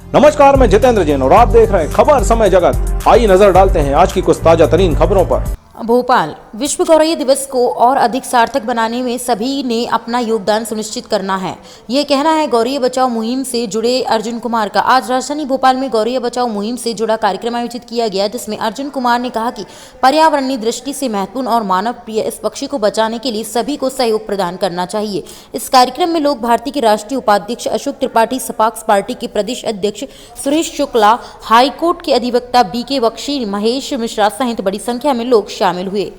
नमस्कार, मैं जितेंद्र जैन और आप देख रहे हैं खबर समय जगत। आइए नजर डालते हैं आज की कुछ ताजा तरीन खबरों पर। भोपाल विश्व गौरैया दिवस को और अधिक सार्थक बनाने में सभी ने अपना योगदान सुनिश्चित करना है, ये कहना है गौरैया बचाओ मुहिम से जुड़े अर्जुन कुमार का। आज राजधानी भोपाल में गौरैया बचाओ मुहिम से जुड़ा कार्यक्रम आयोजित किया गया, जिसमें अर्जुन कुमार ने कहा कि पर्यावरणीय दृष्टि से महत्वपूर्ण और मानव प्रिय इस पक्षी को बचाने के लिए सभी को सहयोग प्रदान करना चाहिए। इस कार्यक्रम में लोक भारती के राष्ट्रीय उपाध्यक्ष अशोक त्रिपाठी, सपाक्स पार्टी के प्रदेश अध्यक्ष सुरेश शुक्ला, हाईकोर्ट के अधिवक्ता BK बख्शी, महेश मिश्रा सहित बड़ी संख्या में लोग शामिल हुए।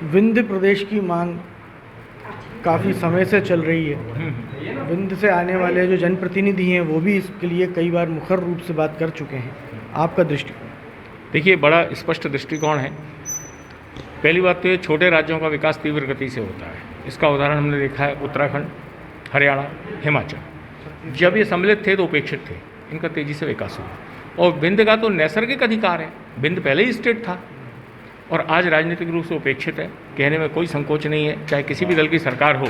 विंध्य प्रदेश की मांग काफ़ी समय से चल रही है। विंध्य से आने वाले जो जनप्रतिनिधि हैं वो भी इसके लिए कई बार मुखर रूप से बात कर चुके हैं। आपका दृष्टिकोण? देखिए, बड़ा स्पष्ट दृष्टिकोण है। पहली बात तो ये छोटे राज्यों का विकास तीव्र गति से होता है। इसका उदाहरण हमने देखा है उत्तराखंड, हरियाणा, हिमाचल। जब ये सम्मिलित थे तो उपेक्षित थे, इनका तेज़ी से विकास हुआ। और विंध्य का तो नैसर्गिक अधिकार है, विंध्य पहले ही स्टेट था और आज राजनीतिक रूप से उपेक्षित है। कहने में कोई संकोच नहीं है, चाहे किसी भी दल की सरकार हो,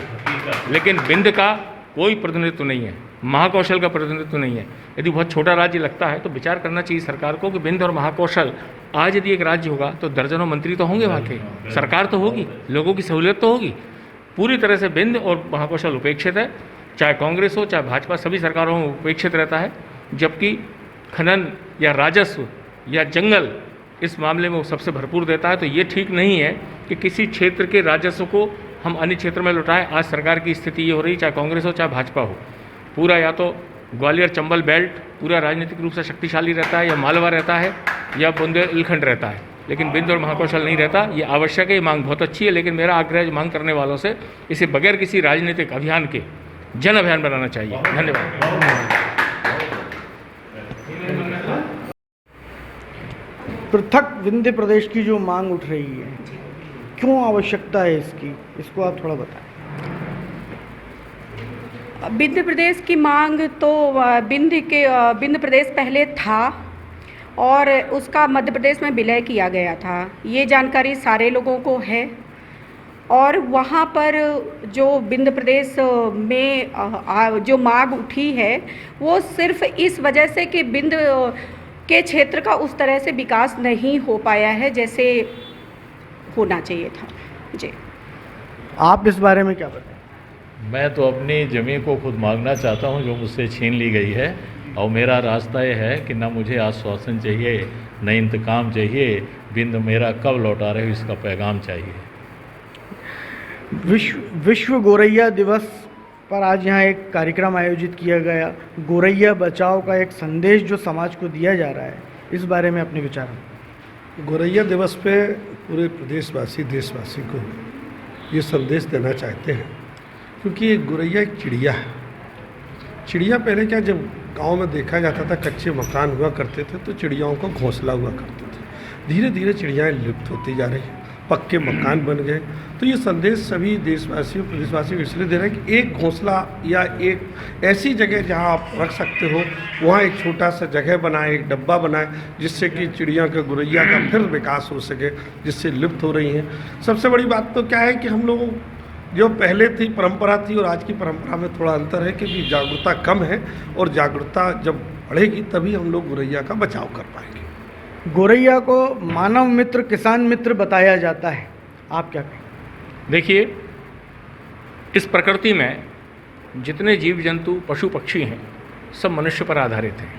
लेकिन विंध्य का कोई प्रतिनिधित्व नहीं है, महाकौशल का प्रतिनिधित्व नहीं है। यदि बहुत छोटा राज्य लगता है तो विचार करना चाहिए सरकार को कि विंध्य और महाकौशल, आज यदि एक राज्य होगा तो दर्जनों मंत्री तो होंगे, वहाँ के सरकार तो होगी, लोगों की सहूलियत तो होगी। पूरी तरह से विंध्य और महाकौशल उपेक्षित है, चाहे कांग्रेस हो चाहे भाजपा, सभी सरकारों में उपेक्षित रहता है। जबकि खनन या राजस्व या जंगल इस मामले में वो सबसे भरपूर देता है। तो ये ठीक नहीं है कि किसी क्षेत्र के राजस्व को हम अन्य क्षेत्र में लौटाएं। आज सरकार की स्थिति ये हो रही, चाहे कांग्रेस हो चाहे भाजपा हो, पूरा या तो ग्वालियर चंबल बेल्ट पूरा राजनीतिक रूप से शक्तिशाली रहता है, या मालवा रहता है, या बुंदेलखंड रहता है, लेकिन विंध्य और महाकौशल नहीं रहता। ये आवश्यक है, ये मांग बहुत अच्छी है, लेकिन मेरा आग्रह है मांग करने वालों से इसे बगैर किसी राजनीतिक अभियान के जन अभियान बनाना चाहिए। धन्यवाद। पृथक विंध्य प्रदेश की जो मांग उठ रही है, क्यों आवश्यकता है इसकी, इसको आप थोड़ा बताएं। विंध्य प्रदेश की मांग तो विंध्य प्रदेश पहले था और उसका मध्य प्रदेश में विलय किया गया था, ये जानकारी सारे लोगों को है। और वहाँ पर जो विंध्य प्रदेश में जो मांग उठी है वो सिर्फ इस वजह से कि विंध्य के क्षेत्र का उस तरह से विकास नहीं हो पाया है जैसे होना चाहिए था। जी, आप इस बारे में क्या बताएं? मैं तो अपनी ज़मीन को खुद मांगना चाहता हूं जो मुझसे छीन ली गई है, और मेरा रास्ता ये है कि ना मुझे आश्वासन चाहिए, न इंतकाम चाहिए। विंध्य मेरा कब लौटा रहे हो इसका पैगाम चाहिए। विश्व गौरैया दिवस पर आज यहाँ एक कार्यक्रम आयोजित किया गया। गौरैया बचाओ का एक संदेश जो समाज को दिया जा रहा है, इस बारे में अपने विचार? गौरैया दिवस पे पूरे प्रदेशवासी देशवासी को ये संदेश देना चाहते हैं, क्योंकि ये गौरैया एक चिड़िया है। चिड़िया पहले क्या, जब गांव में देखा जाता था कच्चे मकान हुआ करते थे तो चिड़ियाओं को घोंसला हुआ करते थे। धीरे धीरे चिड़ियाएँ लुप्त होती जा रही हैं, पक्के मकान बन गए। तो ये संदेश सभी देशवासियों प्रदेशवासियों को इसलिए दे रहे हैं कि एक घोंसला या एक ऐसी जगह जहां आप रख सकते हो, वहां एक छोटा सा जगह बनाए, एक डब्बा बनाए, जिससे कि चिड़िया का गौरैया का फिर विकास हो सके, जिससे लुप्त हो रही हैं। सबसे बड़ी बात तो क्या है कि हम लोगों जो पहले थी परंपरा थी और आज की परंपरा में थोड़ा अंतर है, क्योंकि जागरूकता कम है, और जागरूकता जब बढ़ेगी तभी हम लोग गौरैया का बचाव कर पाएंगे। गौरैया को मानव मित्र, किसान मित्र बताया जाता है, आप क्या कहें? देखिए, इस प्रकृति में जितने जीव जंतु पशु पक्षी हैं सब मनुष्य पर आधारित हैं।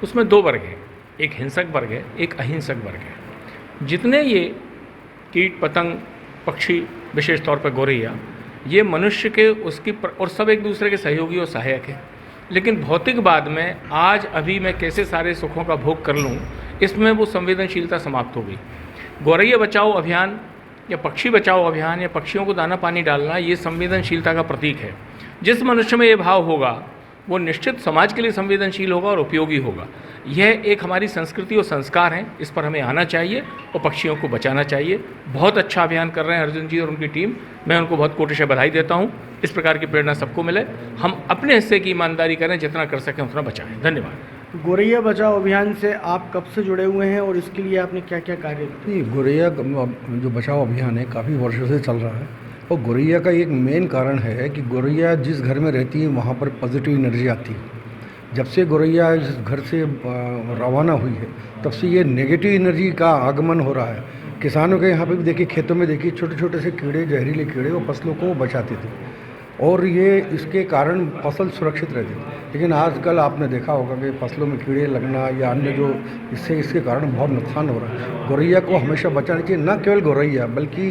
उसमें दो वर्ग हैं, एक हिंसक वर्ग है, एक अहिंसक वर्ग है। जितने ये कीट पतंग पक्षी, विशेष तौर पर गौरैया, ये मनुष्य के और सब एक दूसरे के सहयोगी और सहायक हैं। लेकिन भौतिकवाद में आज अभी मैं कैसे सारे सुखों का भोग कर लूँ, इसमें वो संवेदनशीलता समाप्त हो गई। गौरैया बचाओ अभियान या पक्षी बचाओ अभियान या पक्षियों को दाना पानी डालना, ये संवेदनशीलता का प्रतीक है। जिस मनुष्य में ये भाव होगा वो निश्चित समाज के लिए संवेदनशील होगा और उपयोगी होगा। यह एक हमारी संस्कृति और संस्कार हैं, इस पर हमें आना चाहिए और पक्षियों को बचाना चाहिए। बहुत अच्छा अभियान कर रहे हैं अर्जुन जी और उनकी टीम, मैं उनको बहुत कोटिशः बधाई देता हूँ। इस प्रकार की प्रेरणा सबको मिले, हम अपने हिस्से की ईमानदारी करें, जितना कर सकें उतना बचाएं। धन्यवाद। गोरैया बचाओ अभियान से आप कब से जुड़े हुए हैं और इसके लिए आपने क्या क्या कार्य किए? ये गोरैया जो बचाओ अभियान है काफ़ी वर्षों से चल रहा है और गोरैया का एक मेन कारण है कि गोरैया जिस घर में रहती है वहाँ पर पॉजिटिव एनर्जी आती है। जब से गोरैया इस घर से रवाना हुई है तब से ये नेगेटिव एनर्जी का आगमन हो रहा है। किसानों के यहाँ पे भी देखिए, खेतों में देखिए, छोटे छोटे से कीड़े, जहरीले कीड़े वो फसलों को बचाते थे और ये इसके कारण फसल सुरक्षित रहती थी। लेकिन आजकल आपने देखा होगा कि फसलों में कीड़े लगना या अन्य जो इसके कारण बहुत नुकसान हो रहा है। गोरैया को हमेशा बचाना चाहिए, न केवल गोरैया बल्कि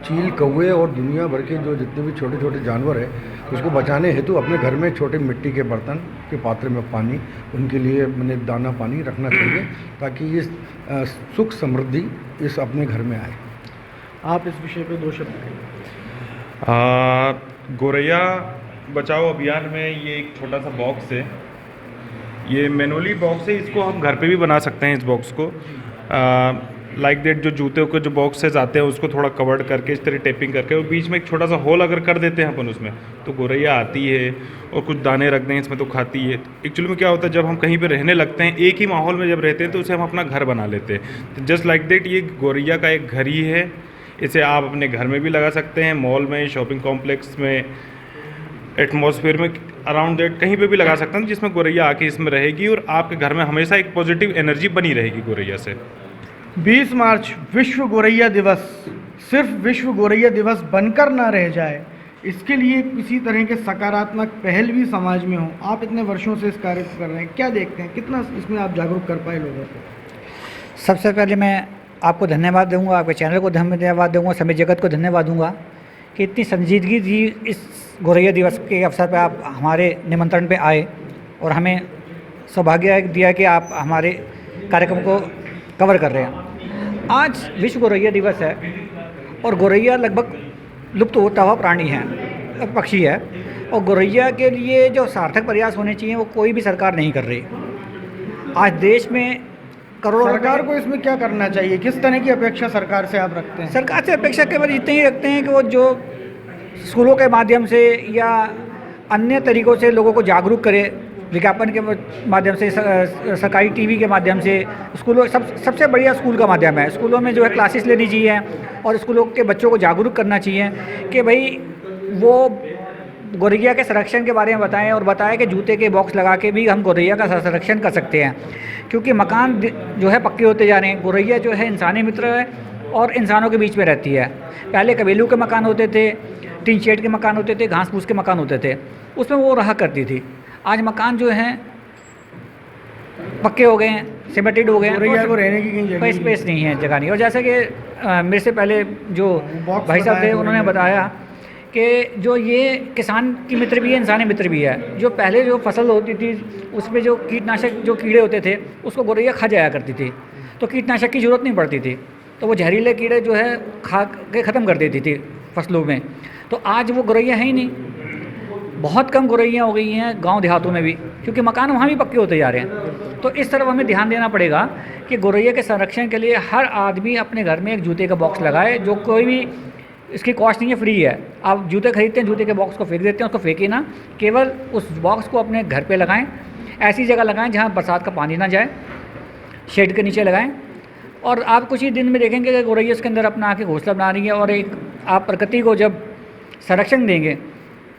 चील, कौवे और दुनिया भर के जो जितने भी छोटे छोटे जानवर हैं उसको बचाने हेतु अपने घर में छोटे मिट्टी के बर्तन के पात्र में पानी, उनके लिए मैंने दाना पानी रखना चाहिए ताकि ये सुख समृद्धि इस अपने घर में आए। आप इस विषय पे 2 शब्द कहें। गोरैया बचाओ अभियान में ये एक छोटा सा बॉक्स है, ये मैनुअली बॉक्स है, इसको हम घर पे भी बना सकते हैं। इस बॉक्स को लाइक दैट जो जूते के जो बॉक्सेस आते हैं उसको थोड़ा कवर्ड करके इस तरह टेपिंग करके और बीच में एक छोटा सा होल अगर कर देते हैं अपन उसमें, तो गोरैया आती है और कुछ दाने रख दें इसमें तो खाती है। एक्चुअली में क्या होता है, जब हम कहीं पे रहने लगते हैं, एक ही माहौल में जब रहते हैं तो उसे हम अपना घर बना लेते हैं। तो जस्ट लाइक दैट ये गोरैया का एक घर ही है। इसे आप अपने घर में भी लगा सकते हैं, मॉल में, शॉपिंग कॉम्प्लेक्स में, एटमॉस्फेयर में, अराउंड दैट कहीं पे भी लगा सकते हैं जिसमें गोरैया आके इसमें रहेगी और आपके घर में हमेशा एक पॉजिटिव एनर्जी बनी रहेगी गोरैया से। 20 मार्च विश्व गोरैया दिवस सिर्फ विश्व गोरैया दिवस बनकर ना रह जाए, इसके लिए किसी तरह के सकारात्मक पहल भी समाज में हो। आप इतने वर्षों से इस कार्य को कर रहे हैं, क्या देखते हैं, कितना इसमें आप जागरूक कर पाए लोगों को? सबसे पहले मैं आपको धन्यवाद दूंगा, आपके चैनल को धन्यवाद दूंगा, सभी जगत को धन्यवाद दूंगा कि इतनी संजीदगी थी इस गोरैया दिवस के अवसर पर आप हमारे निमंत्रण पे आए और हमें सौभाग्य दिया कि आप हमारे कार्यक्रम को कवर कर रहे हैं। आज विश्व गोरैया दिवस है और गोरैया लगभग लुप्त होता हुआ प्राणी है, पक्षी है, और गोरैया के लिए जो सार्थक प्रयास होने चाहिए वो कोई भी सरकार नहीं कर रही। आज देश में करोड़ों सरकार को इसमें क्या करना चाहिए, किस तरह की अपेक्षा सरकार से आप रखते हैं? सरकार से अपेक्षा केवल इतनी ही रखते हैं कि वो जो स्कूलों के माध्यम से या अन्य तरीक़ों से लोगों को जागरूक करे, विज्ञापन के माध्यम से, सरकारी टीवी के माध्यम से, स्कूलों सबसे बढ़िया स्कूल का माध्यम है। स्कूलों में जो है क्लासेस लेनी चाहिए और स्कूलों के बच्चों को जागरूक करना चाहिए कि भाई वो गोरैया के संरक्षण के बारे में बताएं और बताएं कि जूते के बॉक्स लगा के भी हम गोरैया का संरक्षण कर सकते हैं, क्योंकि मकान जो है पक्के होते जा रहे हैं। गोरैया जो है इंसानी मित्र है और इंसानों के बीच में रहती है। पहले कबीलों के मकान होते थे, टीन शेड के मकान होते थे, घास फूस के मकान होते थे, उसमें वो रहा करती थी। आज मकान जो हैं पक्के हो गए हैं, सीमेंटेड हो गए हैं, गोरैया को रहने की कहीं जगह स्पेस नहीं है, जगह नहीं। और जैसे कि मेरे से पहले जो भाई साहब थे उन्होंने बताया कि जो ये किसान की मित्र भी है, इंसानी मित्र भी है। जो पहले जो फसल होती थी उसमें जो कीटनाशक जो कीड़े होते थे उसको गोरैया खा जाया करती थी, तो कीटनाशक की ज़रूरत नहीं पड़ती थी, तो वो जहरीले कीड़े जो है खा के ख़त्म कर देती थी फसलों में। तो आज वो गोरैया है ही नहीं, बहुत कम गोरैया हो गई हैं गांव देहातों में भी, क्योंकि मकान वहाँ भी पक्के होते जा रहे हैं। तो इस तरफ हमें ध्यान देना पड़ेगा कि गोरैया के संरक्षण के लिए हर आदमी अपने घर में एक जूते का बॉक्स लगाए, जो कोई भी इसकी कॉस्ट नहीं है, फ्री है। आप जूते खरीदते हैं, जूते के बॉक्स को फेंक देते हैं, उसको फेंकिए ना, केवल उस बॉक्स को अपने घर पे लगाएं, ऐसी जगह लगाएं जहां बरसात का पानी ना जाए, शेड के नीचे लगाएं, और आप कुछ ही दिन में देखेंगे कि गोरैया उसके अंदर अपना आके घोंसला बना रही है। और एक आप प्रकृति को जब संरक्षण देंगे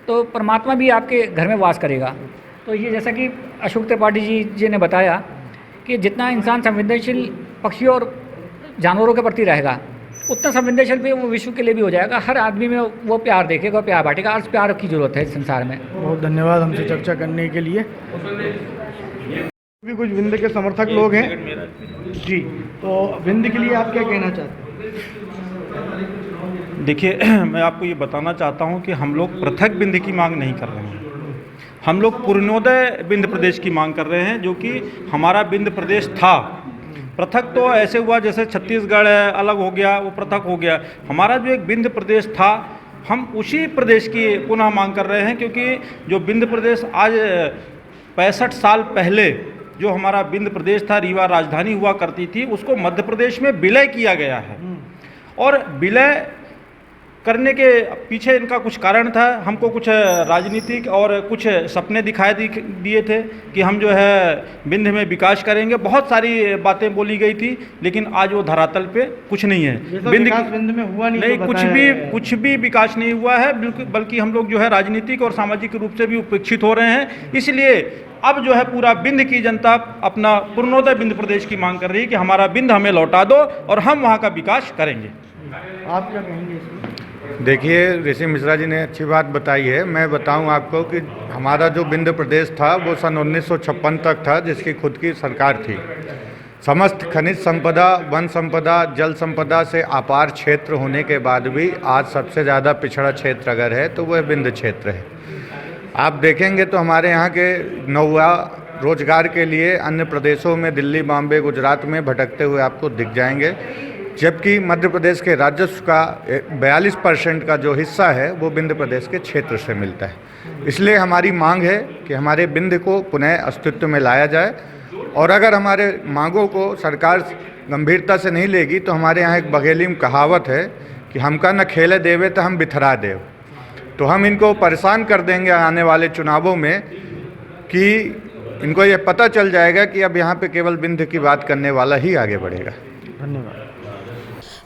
तो परमात्मा भी आपके घर में वास करेगा। तो ये जैसा कि अशोक त्रिपाठी जी ने बताया कि जितना इंसान संवेदनशील पक्षियों और जानवरों के प्रति रहेगा उतना संवेदनशील भी वो विश्व के लिए भी हो जाएगा। हर आदमी में वो प्यार देखेगा, प्यार बांटेगा। आज प्यार की ज़रूरत है इस संसार में। बहुत धन्यवाद हमसे चर्चा करने के लिए। भी कुछ विंध्य के समर्थक लोग हैं जी, तो विंध्य के लिए आप क्या कहना चाहते हैं? देखिए, मैं आपको ये बताना चाहता हूँ कि हम लोग पृथक विंध्य की मांग नहीं कर रहे हैं, हम लोग पूर्णोदय विंध्य प्रदेश की मांग कर रहे हैं, जो कि हमारा विंध्य प्रदेश था। पृथक तो ऐसे हुआ जैसे छत्तीसगढ़ है अलग हो गया, वो पृथक हो गया। हमारा जो एक विंध्य प्रदेश था हम उसी प्रदेश की पुनः मांग कर रहे हैं, क्योंकि जो विंध्य प्रदेश आज 65 साल पहले जो हमारा विंध्य प्रदेश था, रीवा राजधानी हुआ करती थी, उसको मध्य प्रदेश में विलय किया गया है। और विलय करने के पीछे इनका कुछ कारण था। हमको कुछ राजनीतिक और कुछ सपने दिए थे कि हम जो है विंध्य में विकास करेंगे। बहुत सारी बातें बोली गई थी, लेकिन आज वो धरातल पे कुछ नहीं है। विंध्य में हुआ नहीं, कुछ भी विकास नहीं हुआ है, बल्कि हम लोग जो है राजनीतिक और सामाजिक रूप से भी उपेक्षित हो रहे हैं। इसलिए अब जो है पूरा विंध्य की जनता अपना पूर्णोदय विंध्य प्रदेश की मांग कर रही है कि हमारा विंध्य हमें लौटा दो और हम वहाँ का विकास करेंगे। आप क्या कहेंगे इसमें? देखिए, ऋषि मिश्रा जी ने अच्छी बात बताई है। मैं बताऊं आपको कि हमारा जो विंध्य प्रदेश था वो सन 1956 तक था, जिसकी खुद की सरकार थी। समस्त खनिज संपदा, वन संपदा, जल संपदा से अपार क्षेत्र होने के बाद भी आज सबसे ज़्यादा पिछड़ा क्षेत्र अगर है तो वह विंध्य क्षेत्र है। आप देखेंगे तो हमारे यहाँ के नौवा रोजगार के लिए अन्य प्रदेशों में दिल्ली, बॉम्बे, गुजरात में भटकते हुए आपको दिख जाएंगे, जबकि मध्य प्रदेश के राजस्व का 42% का जो हिस्सा है वो विंध्य प्रदेश के क्षेत्र से मिलता है। इसलिए हमारी मांग है कि हमारे विंध्य को पुनः अस्तित्व में लाया जाए, और अगर हमारे मांगों को सरकार गंभीरता से नहीं लेगी तो हमारे यहाँ एक बघेली में कहावत है कि हमका न खेले देवे तो हम बिथरा देव। तो हम इनको परेशान कर देंगे आने वाले चुनावों में कि इनको ये पता चल जाएगा कि अब यहाँ पे केवल विंध्य की बात करने वाला ही आगे बढ़ेगा। धन्यवाद।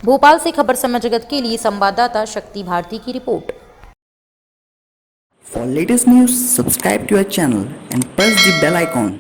भोपाल से खबर समय जगत के लिए संवाददाता शक्ति भारती की report. For latest news, subscribe to our channel and press the bell icon.